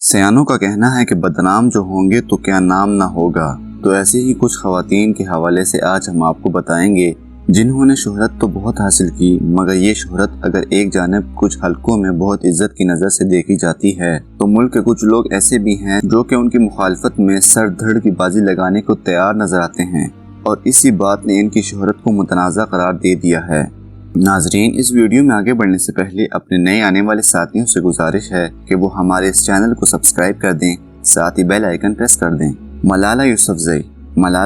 سیانوں کا کہنا ہے کہ بدنام جو ہوں گے تو کیا نام نہ ہوگا۔ تو ایسے ہی کچھ خواتین کے حوالے سے آج ہم آپ کو بتائیں گے جنہوں نے شہرت تو بہت حاصل کی، مگر یہ شہرت اگر ایک جانب کچھ حلقوں میں بہت عزت کی نظر سے دیکھی جاتی ہے تو ملک کے کچھ لوگ ایسے بھی ہیں جو کہ ان کی مخالفت میں سر دھڑ کی بازی لگانے کو تیار نظر آتے ہیں، اور اسی بات نے ان کی شہرت کو متنازع قرار دے دیا ہے۔ ناظرین، اس ویڈیو میں آگے بڑھنے سے پہلے اپنے نئے آنے والے ساتھیوں سے گزارش ہے کہ وہ ہمارے اس چینل کو سبسکرائب کر دیں، ساتھ ہی بیل آئیکن پریس کر دیں۔ ملالہ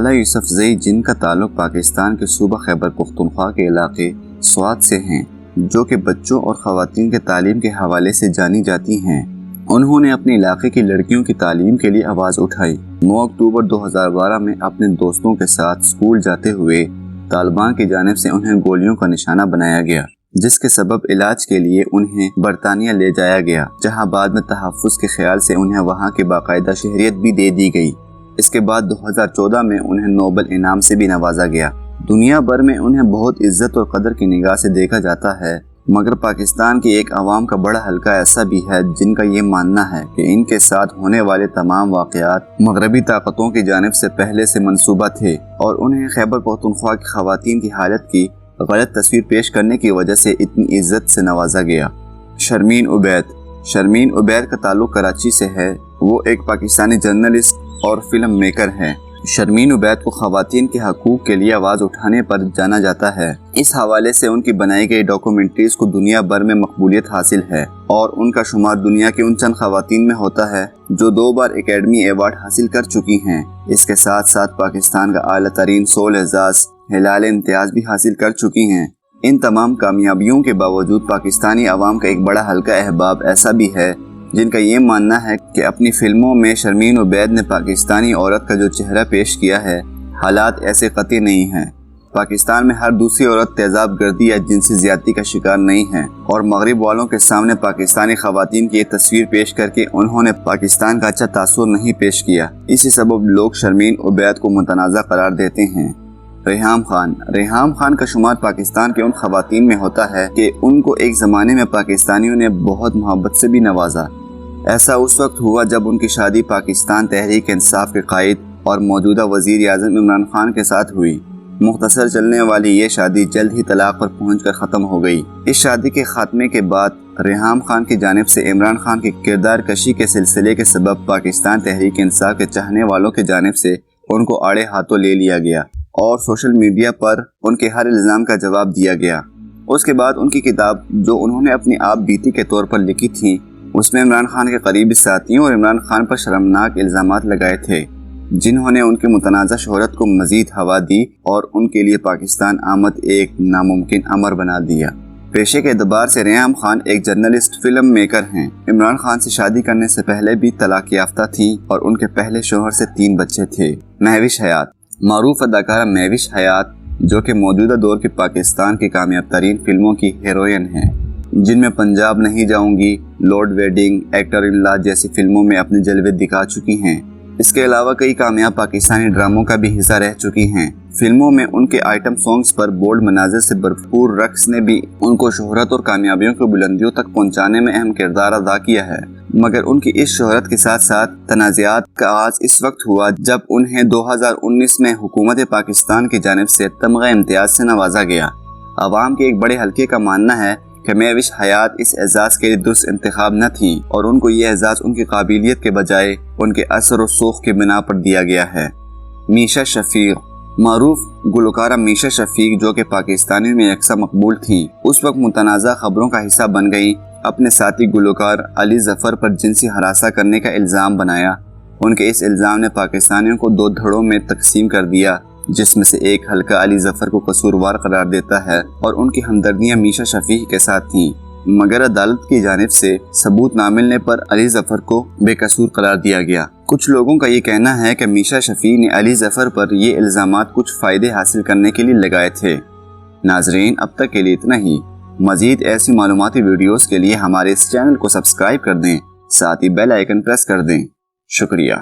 یوسفزئی جن کا تعلق پاکستان کے صوبہ خیبر پختونخوا کے علاقے سوات سے ہیں، جو کہ بچوں اور خواتین کے تعلیم کے حوالے سے جانی جاتی ہیں، انہوں نے اپنے علاقے کی لڑکیوں کی تعلیم کے لیے آواز اٹھائی۔ 9 اکتوبر 2012 میں اپنے دوستوں کے ساتھ اسکول جاتے ہوئے طالبان کی جانب سے انہیں گولیوں کا نشانہ بنایا گیا، جس کے سبب علاج کے لیے انہیں برطانیہ لے جایا گیا، جہاں بعد میں تحفظ کے خیال سے انہیں وہاں کی باقاعدہ شہریت بھی دے دی گئی۔ اس کے بعد 2014 میں انہیں نوبل انعام سے بھی نوازا گیا۔ دنیا بھر میں انہیں بہت عزت اور قدر کی نگاہ سے دیکھا جاتا ہے، مگر پاکستان کی ایک عوام کا بڑا حلقہ ایسا بھی ہے جن کا یہ ماننا ہے کہ ان کے ساتھ ہونے والے تمام واقعات مغربی طاقتوں کی جانب سے پہلے سے منصوبہ تھے، اور انہیں خیبر پختونخوا کی خواتین کی حالت کی غلط تصویر پیش کرنے کی وجہ سے اتنی عزت سے نوازا گیا۔ شرمین عبید کا تعلق کراچی سے ہے۔ وہ ایک پاکستانی جرنلسٹ اور فلم میکر ہیں۔ شرمین عبید کو خواتین کے حقوق کے لیے آواز اٹھانے پر جانا جاتا ہے۔ اس حوالے سے ان کی بنائی گئی ڈاکومنٹریز کو دنیا بھر میں مقبولیت حاصل ہے، اور ان کا شمار دنیا کی ان چند خواتین میں ہوتا ہے جو 2 بار اکیڈمی ایوارڈ حاصل کر چکی ہیں۔ اس کے ساتھ ساتھ پاکستان کا اعلیٰ ترین سول اعزاز ہلال امتیاز بھی حاصل کر چکی ہیں۔ ان تمام کامیابیوں کے باوجود پاکستانی عوام کا ایک بڑا حلقہ احباب ایسا بھی ہے جن کا یہ ماننا ہے کہ اپنی فلموں میں شرمین عبید نے پاکستانی عورت کا جو چہرہ پیش کیا ہے، حالات ایسے قطعی نہیں ہیں۔ پاکستان میں ہر دوسری عورت تیزاب گردی یا جنسی زیادتی کا شکار نہیں ہے، اور مغرب والوں کے سامنے پاکستانی خواتین کی ایک تصویر پیش کر کے انہوں نے پاکستان کا اچھا تاثر نہیں پیش کیا۔ اسی سبب لوگ شرمین عبید کو متنازع قرار دیتے ہیں۔ ریحام خان کا شمار پاکستان کے ان خواتین میں ہوتا ہے کہ ان کو ایک زمانے میں پاکستانیوں نے بہت محبت سے بھی نوازا۔ ایسا اس وقت ہوا جب ان کی شادی پاکستان تحریک انصاف کے قائد اور موجودہ وزیر اعظم عمران خان کے ساتھ ہوئی۔ مختصر چلنے والی یہ شادی جلد ہی طلاق پر پہنچ کر ختم ہو گئی۔ اس شادی کے خاتمے کے بعد ریحام خان کی جانب سے عمران خان کی کردار کشی کے سلسلے کے سبب پاکستان تحریک انصاف کے چاہنے والوں کی جانب سے ان کو آڑے ہاتھوں لے لیا گیا، اور سوشل میڈیا پر ان کے ہر الزام کا جواب دیا گیا۔ اس کے بعد ان کی کتاب جو انہوں نے اپنی آپ بیتی کے طور پر لکھی تھی، اس میں عمران خان کے قریبی ساتھیوں اور عمران خان پر شرمناک الزامات لگائے تھے، جنہوں نے ان کی متنازع شہرت کو مزید ہوا دی اور ان کے لیے پاکستان آمد ایک ناممکن امر بنا دیا۔ پیشے کے اعتبار سے ریحام خان ایک جرنلسٹ فلم میکر ہیں۔ عمران خان سے شادی کرنے سے پہلے بھی طلاق یافتہ تھیں، اور ان کے پہلے شوہر سے 3 بچے تھے۔ مہوش حیات، معروف اداکارہ مہوش حیات، جو کہ موجودہ دور کی پاکستان کی کامیاب ترین فلموں کی ہیروئن ہیں، جن میں پنجاب نہیں جاؤں گی، لارڈ ویڈنگ، ایکٹر ان لا جیسی فلموں میں اپنے جلوے دکھا چکی ہیں۔ اس کے علاوہ کئی کامیاب پاکستانی ڈراموں کا بھی حصہ رہ چکی ہیں۔ فلموں میں ان کے آئٹم سانگز پر بولڈ مناظر سے بھرپور رقص نے بھی ان کو شہرت اور کامیابیوں کو بلندیوں تک پہنچانے میں اہم کردار ادا کیا ہے، مگر ان کی اس شہرت کے ساتھ ساتھ تنازعات کا آغاز اس وقت ہوا جب انہیں 2019 میں حکومت پاکستان کی جانب سے تمغہ امتیاز سے نوازا گیا۔ عوام کے ایک بڑے حلقے کا ماننا ہے کہ مہوش حیات اس اعزاز کے لیے درست انتخاب نہ تھیں، اور ان کو یہ اعزاز ان کی قابلیت کے بجائے ان کے اثر و سوخ کی بنا پر دیا گیا ہے۔ میشا شفیق، معروف گلوکارہ میشا شفیق، جو کہ پاکستانیوں میں یکساں مقبول تھیں، اس وقت متنازع خبروں کا حصہ بن گئی۔ اپنے ساتھی گلوکار علی ظفر پر جنسی ہراساں کرنے کا الزام بنایا۔ ان کے اس الزام نے پاکستانیوں کو 2 دھڑوں میں تقسیم کر دیا، جس میں سے ایک حلقہ علی ظفر کو قصوروار قرار دیتا ہے، اور ان کی ہمدردیاں میشا شفیق کے ساتھ تھیں، مگر عدالت کی جانب سے ثبوت نہ ملنے پر علی ظفر کو بے قصور قرار دیا گیا۔ کچھ لوگوں کا یہ کہنا ہے کہ میشا شفیق نے علی ظفر پر یہ الزامات کچھ فائدے حاصل کرنے کے لیے لگائے تھے۔ ناظرین، اب تک کے لیے اتنا ہی۔ مزید ایسی معلوماتی ویڈیوز کے لیے ہمارے اس چینل کو سبسکرائب کر دیں، ساتھ ہی بیل آئیکن پریس کر دیں۔ شکریہ۔